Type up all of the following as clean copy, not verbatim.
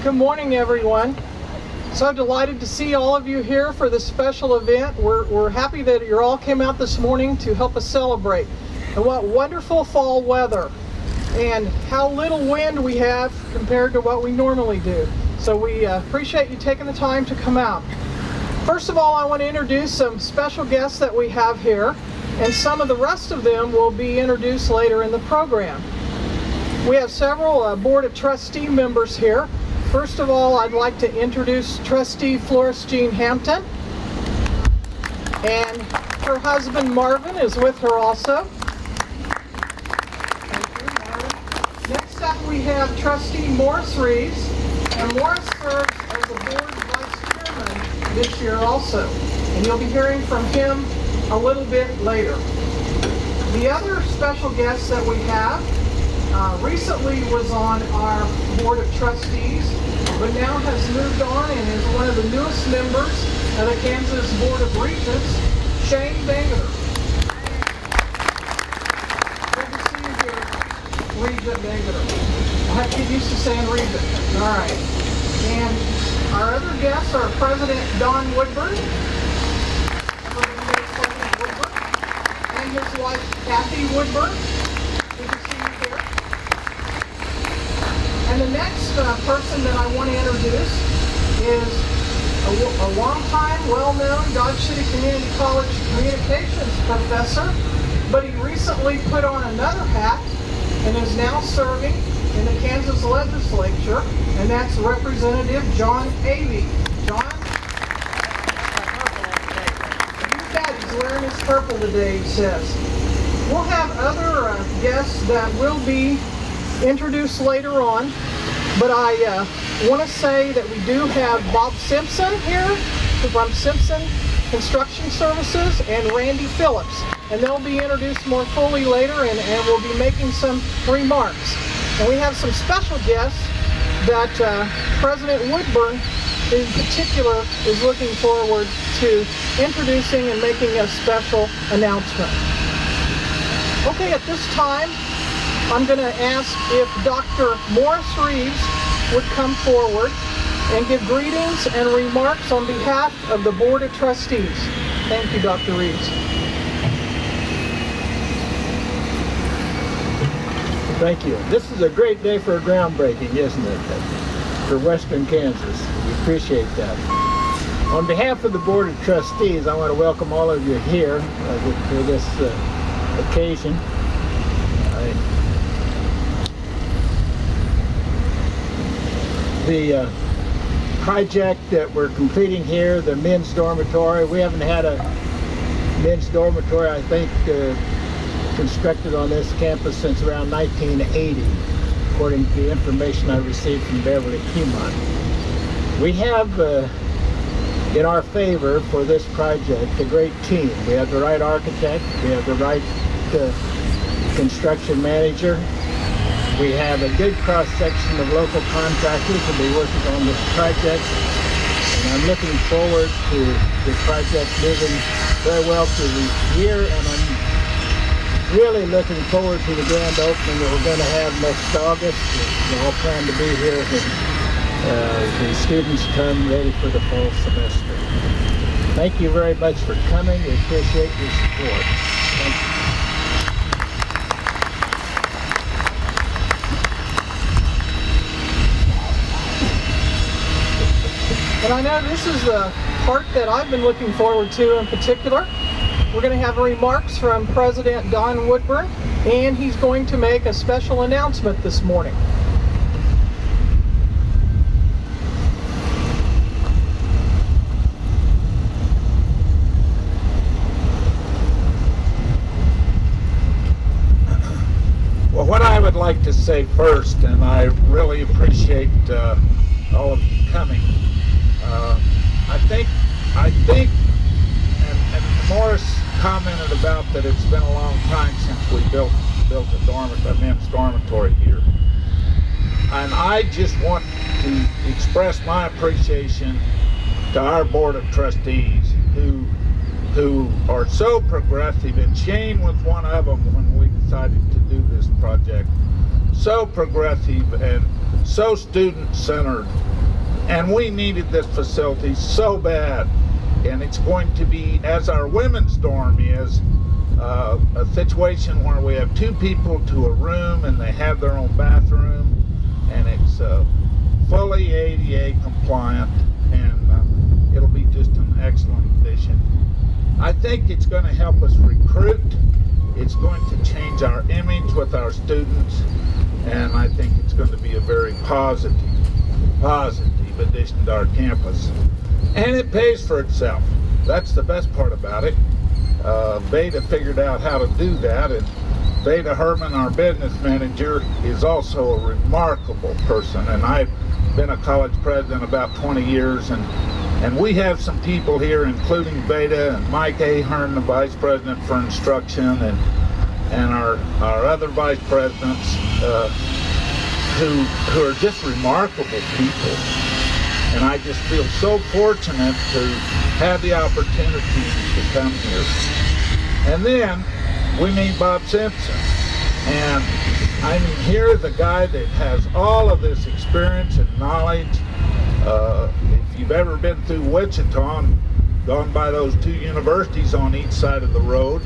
Good morning, everyone. So delighted to see all of you here for this special event. We're happy that you all came out this morning to help us celebrate. And what wonderful fall weather, and how little wind we have compared to what we normally do. So we appreciate you taking the time to come out. First of all, I want to introduce some special guests that we have here, and some of the rest of them will be introduced later in the program. We have several Board of Trustee members here. First of all, I'd like to introduce Trustee Florence Jean Hampton, and her husband Marvin is with her also. Thank you, Marvin. Next up we have Trustee Morris Reeves, and Morris serves as the Board Vice Chairman this year also, and you'll be hearing from him a little bit later. The other special guest that we have recently was on our Board of Trustees, but now has moved on and is one of the newest members of the Kansas Board of Regents, Shane Bangeter. Good to see you here, Regent Bangeter. I have to get used to saying Regent. All right. And our other guests are President Don Woodburn, and his wife Kathy Woodburn. And the next person that I want to introduce is a long-time, well-known Dodge City Community College communications professor, but he recently put on another hat and is now serving in the Kansas legislature, and that's Representative John Avey. John? You bet, he's wearing his purple today, he says. We'll have other guests that will be introduced later on, but I want to say that we do have Bob Simpson here from Simpson Construction Services and Randy Phillips, and they'll be introduced more fully later, and we'll be making some remarks. And we have some special guests that President Woodburn in particular is looking forward to introducing and making a special announcement. Okay, at this time I'm going to ask if Dr. Morris Reeves would come forward and give greetings and remarks on behalf of the Board of Trustees. Thank you, Dr. Reeves. Thank you. This is a great day for a groundbreaking, isn't it? For Western Kansas. We appreciate that. On behalf of the Board of Trustees, I want to welcome all of you here for this occasion. The project that we're completing here, the men's dormitory, we haven't had a men's dormitory, I think, constructed on this campus since around 1980, according to the information I received from Beverly Piedmont. We have in our favor for this project a great team. We have the right architect, we have the right construction manager. We have a good cross-section of local contractors who will be working on this project, and I'm looking forward to the project moving very well through the year, and I'm really looking forward to the grand opening that we're going to have next August. We all plan to be here when the students come ready for the fall semester. Thank you very much for coming. We appreciate your support. Thank you. And I know this is the part that I've been looking forward to in particular. We're going to have remarks from President Don Woodburn, and he's going to make a special announcement this morning. Well, what I would like to say first, and I really appreciate all of you coming. I think, and Morris commented about that it's been a long time since we built a men's dormitory here. And I just want to express my appreciation to our Board of Trustees who are so progressive, and Shane was one of them when we decided to do this project. So progressive and so student-centered And we needed this facility so bad. And it's going to be, as our women's dorm is, a situation where we have 2 people to a room and they have their own bathroom, and it's fully ADA compliant, and it'll be just an excellent addition. I think it's going to help us recruit. It's going to change our image with our students, and I think it's going to be a very positive addition to our campus. And it pays for itself. That's the best part about it. Beta figured out how to do that, and Beta Herman, our business manager, is also a remarkable person, and I've been a college president about 20 years, and we have some people here, including Beta and Mike Ahern, the vice president for instruction, and our other vice presidents, who are just remarkable people. And I just feel so fortunate to have the opportunity to come here. And then we meet Bob Simpson. And I mean, here's a guy that has all of this experience and knowledge. If you've ever been through Wichita and gone by those 2 universities on each side of the road,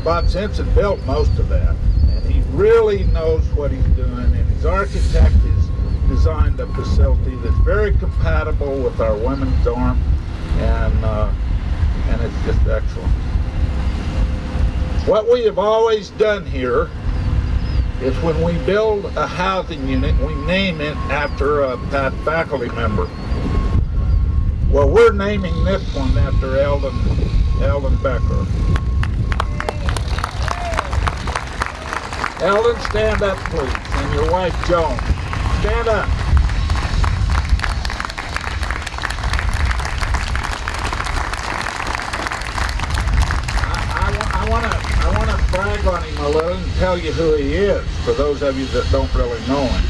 Bob Simpson built most of that. And he really knows what he's doing. And his architect is designed a facility that's very compatible with our women's dorm, and it's just excellent. What we have always done here is when we build a housing unit, we name it after a faculty member. Well, we're naming this one after Eldon Becker. Eldon, stand up, please, and your wife, Joan. Stand up. I want to brag on him a little and tell you who he is, for those of you that don't really know him.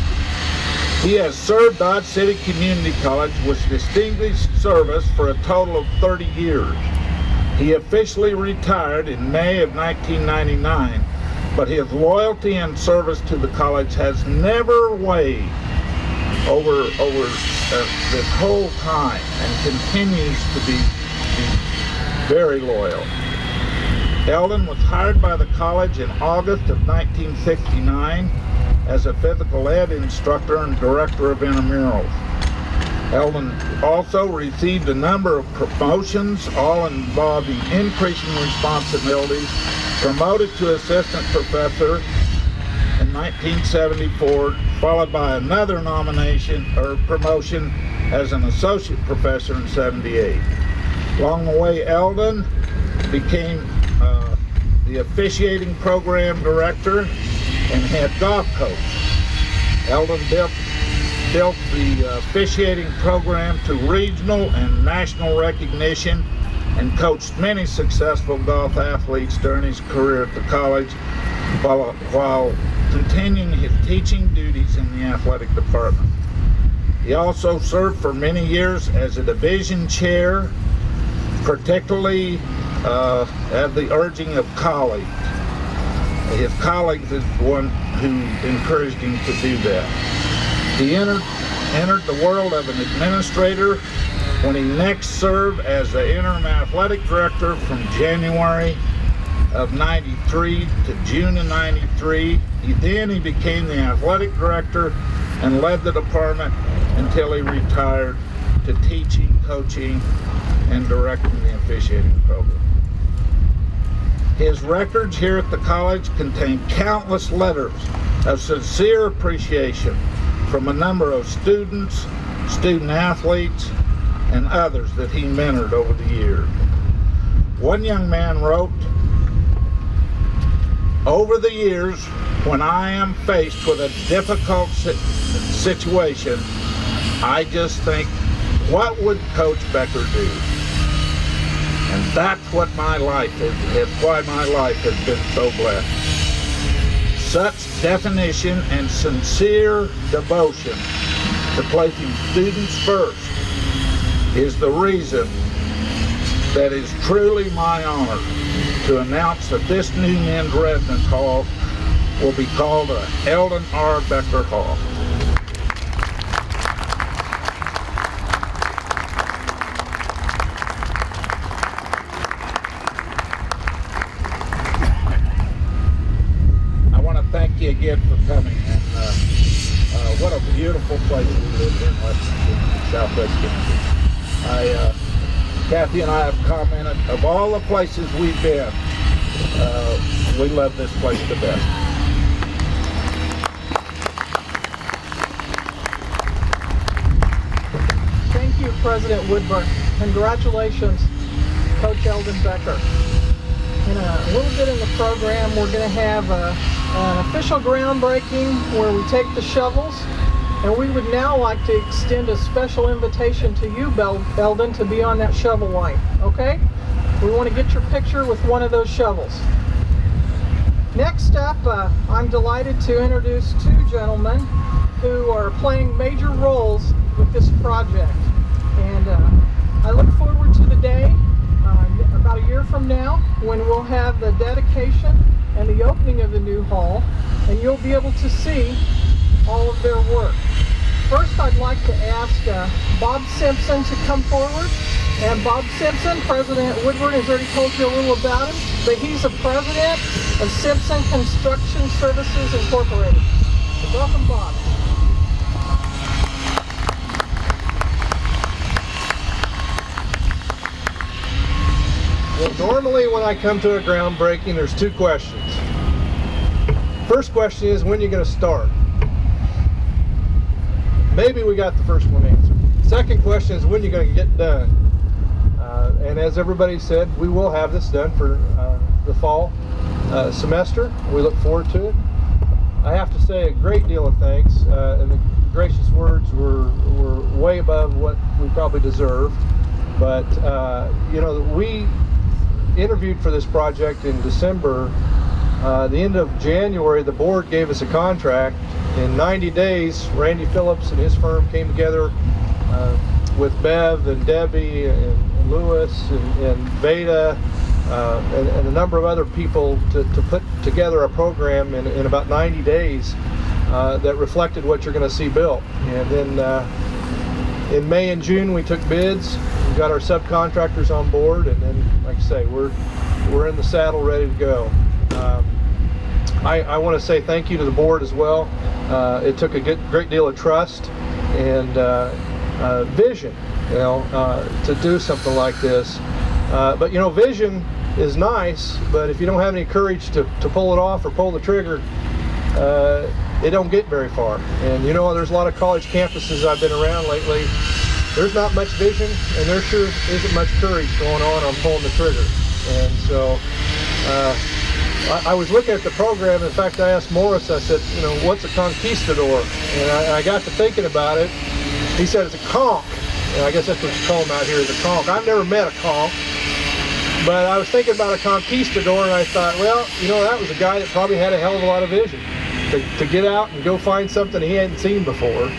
He has served Dodge City Community College with distinguished service for a total of 30 years. He officially retired in May of 1999, but his loyalty and service to the college has never waned over this whole time, and continues to be very loyal. Eldon was hired by the college in August of 1969 as a physical ed instructor and director of intramurals. Eldon also received a number of promotions, all involving increasing responsibilities, promoted to assistant professor in 1974, followed by another nomination or promotion as an associate professor in 78. Along the way, Eldon became the officiating program director and head golf coach. Eldon built the officiating program to regional and national recognition and coached many successful golf athletes during his career at the college, while continuing his teaching duties in the athletic department. He also served for many years as a division chair, particularly at the urging of colleagues. His colleagues is the one who encouraged him to do that. He entered the world of an administrator when he next served as the interim athletic director from January of 93 to June of 93. Then he became the athletic director and led the department until he retired to teaching, coaching, and directing the officiating program. His records here at the college contain countless letters of sincere appreciation from a number of students, student athletes, and others that he mentored over the years. One young man wrote, "Over the years, when I am faced with a difficult situation, I just think, what would Coach Becker do?" And that's what my life is why my life has been so blessed. Such definition and sincere devotion to placing students first is the reason that is truly my honor to announce that this new men's residence hall will be called the Eldon R. Becker Hall. again for coming. And what a beautiful place we live here in West Virginia, Southwest Kansas. Kathy and I have commented, of all the places we've been, we love this place the best. Thank you, President Woodburn. Congratulations, Coach Eldon Becker. In a little bit in the program, we're going to have an official groundbreaking where we take the shovels, and we would now like to extend a special invitation to you, Eldon, to be on that shovel line, okay? We want to get your picture with one of those shovels. Next up, I'm delighted to introduce two gentlemen who are playing major roles with this project. And I look forward to the day, about a year from now, when we'll have the dedication and the opening of the new hall, and you'll be able to see all of their work. First, I'd like to ask Bob Simpson to come forward. And Bob Simpson, President Woodburn has already told you a little about him, but he's the president of Simpson Construction Services Incorporated. So welcome, Bob. Well, normally when I come to a groundbreaking, there's two questions. First question is, when are you going to start? Maybe we got the first one answered. Second question is, when are you going to get done? And as everybody said, we will have this done for the fall semester. We look forward to it. I have to say a great deal of thanks, and the gracious words were way above what we probably deserved. But you know, we interviewed for this project in December. The end of January, the board gave us a contract. In 90 days, Randy Phillips and his firm came together with Bev and Debbie and Lewis and Veda and a number of other people to put together a program in about 90 days that reflected what you're going to see built. And then in May and June we took bids, we got our subcontractors on board, and then, like I say, we're in the saddle ready to go. I want to say thank you to the board as well. It took a great deal of trust and vision, you know, to do something like this. But you know, vision is nice, but if you don't have any courage to pull it off or pull the trigger, it don't get very far. And you know, there's a lot of college campuses I've been around lately. There's not much vision, and there sure isn't much courage going on pulling the trigger. And so I was looking at the program. In fact, I asked Morris, I said, you know, what's a Conquistador? And I got to thinking about it. He said it's a conch. And I guess that's what you call them out here, is a conch. I've never met a conch, but I was thinking about a Conquistador, and I thought, well, you know, that was a guy that probably had a hell of a lot of vision to get out and go find something he hadn't seen before.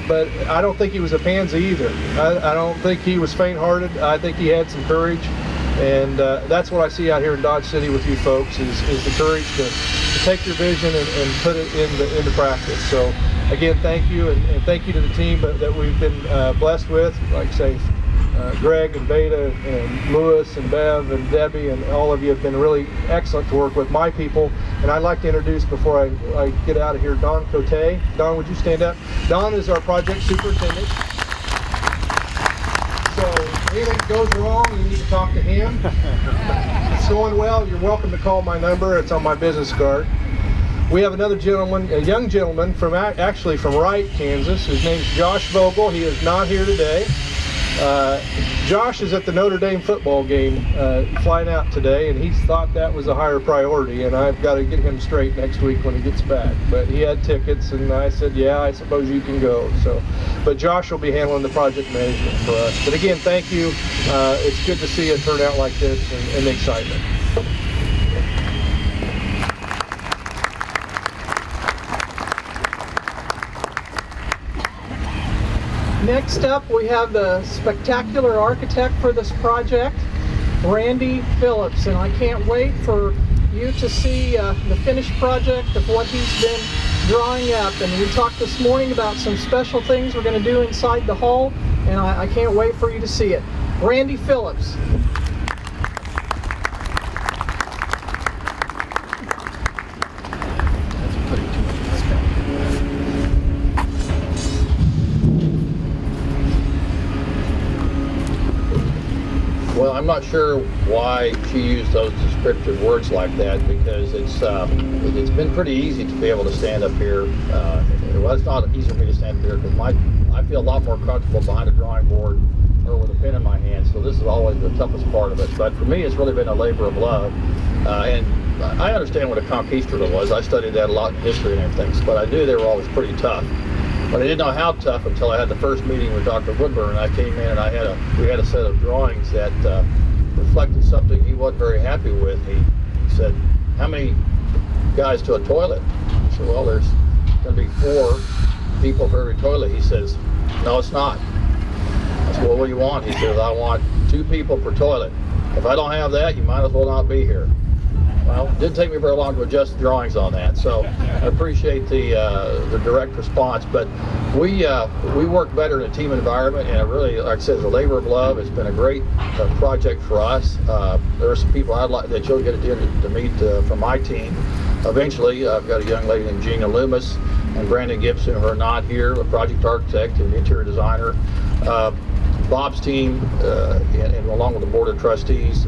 But I don't think he was a pansy either. I don't think he was faint-hearted. I think he had some courage. And that's what I see out here in Dodge City with you folks, is the courage to take your vision and put it into practice. So again, thank you, and thank you to the team that we've been blessed with, like say Greg and Veda and Lewis and Bev and Debbie, and all of you have been really excellent to work with. My people, and I'd like to introduce, before I get out of here, Don Cote. Don, would you stand up? Don is our project superintendent. So anything that goes wrong, you need to talk to him. If it's going well, you're welcome to call my number. It's on my business card. We have another gentleman, a young gentleman actually from Wright, Kansas. His name's Josh Vogel. He is not here today. Josh is at the Notre Dame football game, flying out today, and he thought that was a higher priority, and I've got to get him straight next week when he gets back. But he had tickets, and I said, yeah, I suppose you can go. So, but Josh will be handling the project management for us. But again, thank you. It's good to see it turn out like this, and the excitement. Next up, we have the spectacular architect for this project, Randy Phillips, and I can't wait for you to see the finished project of what he's been drawing up. And we talked this morning about some special things we're going to do inside the hall, and I can't wait for you to see it. Randy Phillips. Well, I'm not sure why she used those descriptive words like that, because it's been pretty easy to be able to stand up here. Well, it's not easy for me to stand up here because I feel a lot more comfortable behind a drawing board or with a pen in my hand, so this is always the toughest part of it. But for me, it's really been a labor of love. And I understand what a conquistador was. I studied that a lot in history and everything, but I knew they were always pretty tough. But I didn't know how tough until I had the first meeting with Dr. Woodburn, and I came in and we had a set of drawings that reflected something he wasn't very happy with. He said, "How many guys to a toilet?" I said, "Well, there's going to be 4 people for every toilet." He says, "No, it's not." I said, "Well, what do you want?" He says, "I want 2 people per toilet. If I don't have that, you might as well not be here." Well, it didn't take me very long to adjust the drawings on that, so I appreciate the direct response. But we work better in a team environment, and it really, like I said, it's a labor of love. It's been a great project for us. There are some people I'd like that you'll get to meet from my team. Eventually, I've got a young lady named Gina Loomis and Brandon Gibson who are not here, a project architect and interior designer. Bob's team, and along with the Board of Trustees.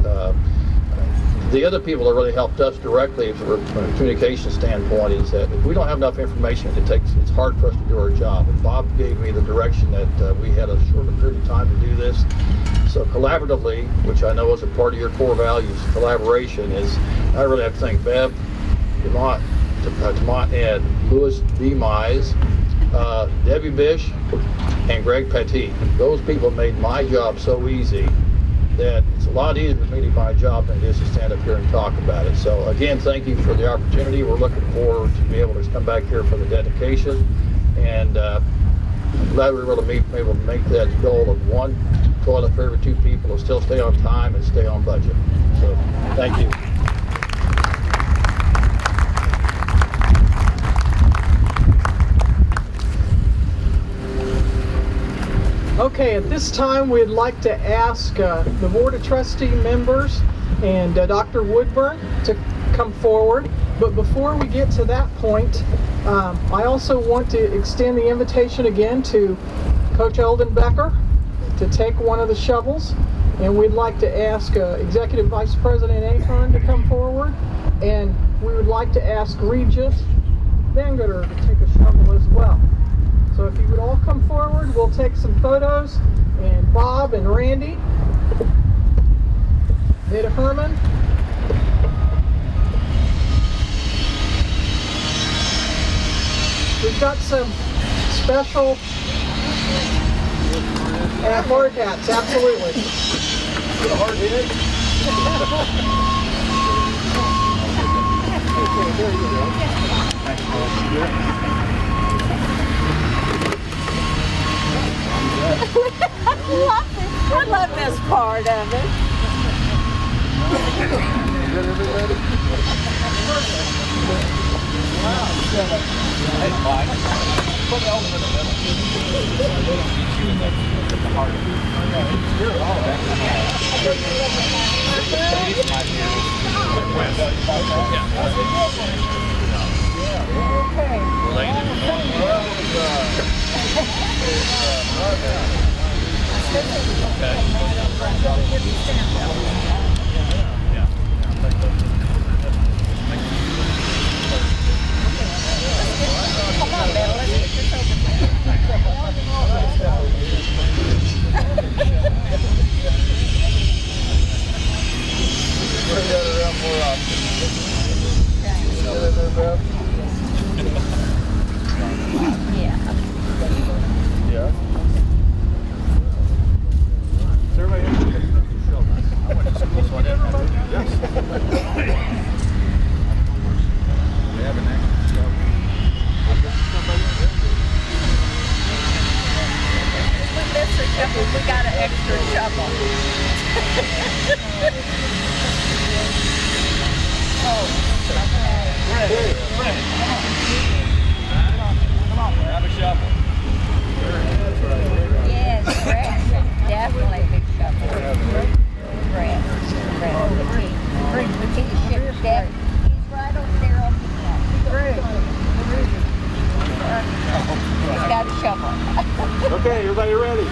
The other people that really helped us directly from a communication standpoint is that if we don't have enough information, it's hard for us to do our job. And Bob gave me the direction that we had a shorter period of time to do this. So collaboratively, which I know is a part of your core values, collaboration is, I really have to thank Bev Demont and Louis B. Mize, Debbie Bish, and Greg Petit. Those people made my job so easy that it's a lot easier for me to do my job than it is to stand up here and talk about it. So again, thank you for the opportunity. We're looking forward to be able to come back here for the dedication, and I'm glad we were able to make that goal of 1 toilet for every 2 people and still stay on time and stay on budget. So thank you. Okay, at this time we'd like to ask the Board of Trustee members and Dr. Woodburn to come forward. But before we get to that point, I also want to extend the invitation again to Coach Eldon Becker to take one of the shovels. And we'd like to ask Executive Vice President Ahern to come forward. And we would like to ask Regent Bangerter to take a shovel as well. So if you would all come forward, we'll take some photos. And Bob and Randy, Nita Herman, we've got some special hard hats, absolutely. A hard hit? Okay, there you go. I love this part of it. Hey, Mike. Put the element in the middle. You in the heart. You're all back in the Come on, Bill, let's get this over Bring that around more often. Yeah. Yeah. Is everybody I went to school, so I didn't have to do this. We have an extra shovel. We missed a shovel, we got an extra shovel. Fred, come on, grab a shovel. Yes, Brad, definitely a big shovel. Brad, Petit, Deb, he's right over there on the He's got a shovel. Okay, everybody ready?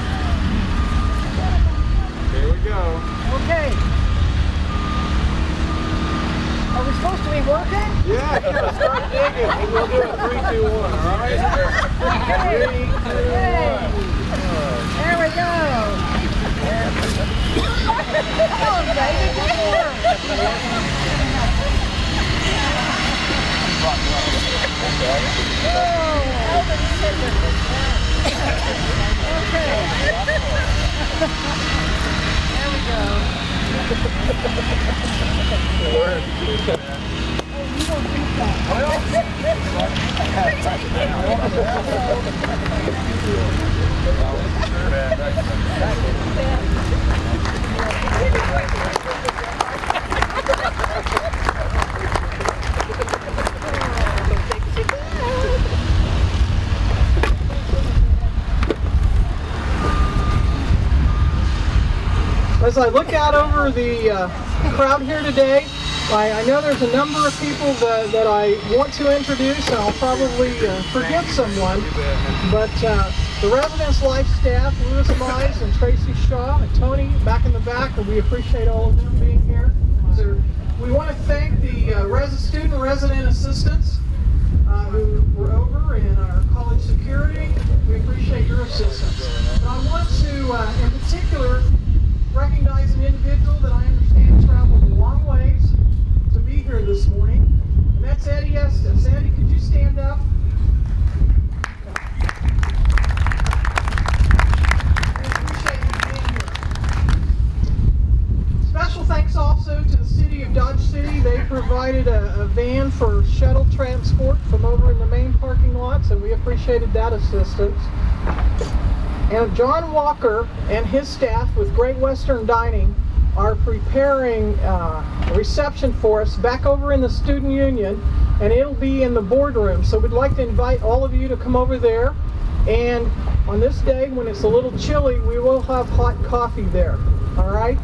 Here we go. Okay. Yeah, sure. Start digging. And we'll do a 3, 2, 1, all right? 3, 2, 1. There we go. Come on, baby, good work. As I look out over the crowd here today, I know there's a number of people that I want to introduce, and I'll probably forget someone. But the residence life staff, Louis Mize and Tracy Shaw and Tony back in the back, and we appreciate all of them being here. So we want to thank the student resident assistants who were over in our college security. We appreciate your assistance. And I want to, in particular, recognize an individual that I understand traveled a long ways to be here this morning, and that's Eddie Estes. Eddie, could you stand up? I appreciate you being here. Special thanks also to the city of Dodge City. They provided a van for shuttle transport from over in the main parking lots, and we appreciated that assistance. And John Walker and his staff with Great Western Dining are preparing a reception for us back over in the Student Union, and it'll be in the boardroom. So we'd like to invite all of you to come over there. And on this day, when it's a little chilly, we will have hot coffee there. All right?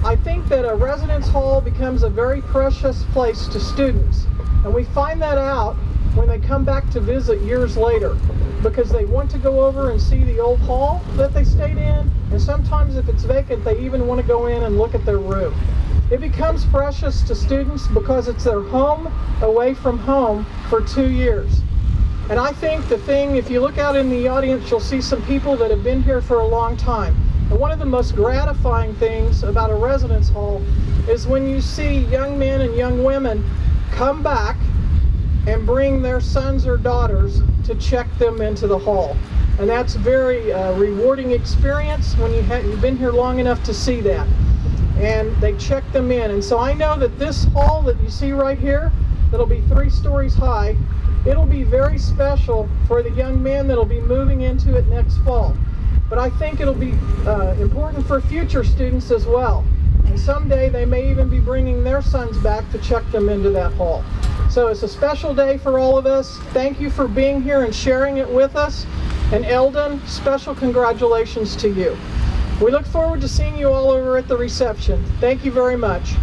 I think that a residence hall becomes a very precious place to students, and we find that out when they come back to visit years later, because they want to go over and see the old hall that they stayed in, and sometimes if it's vacant, they even want to go in and look at their room. It becomes precious to students because it's their home away from home for 2 years. And I think the thing, if you look out in the audience, you'll see some people that have been here for a long time. And one of the most gratifying things about a residence hall is when you see young men and young women come back and bring their sons or daughters to check them into the hall. And that's a very rewarding experience when you've been here long enough to see that. And they check them in. And so I know that this hall that you see right here, that'll be 3 stories high, it'll be very special for the young men that'll be moving into it next fall. But I think it'll be important for future students as well. And someday they may even be bringing their sons back to check them into that hall. So it's a special day for all of us. Thank you for being here and sharing it with us. And Eldon, special congratulations to you. We look forward to seeing you all over at the reception. Thank you very much.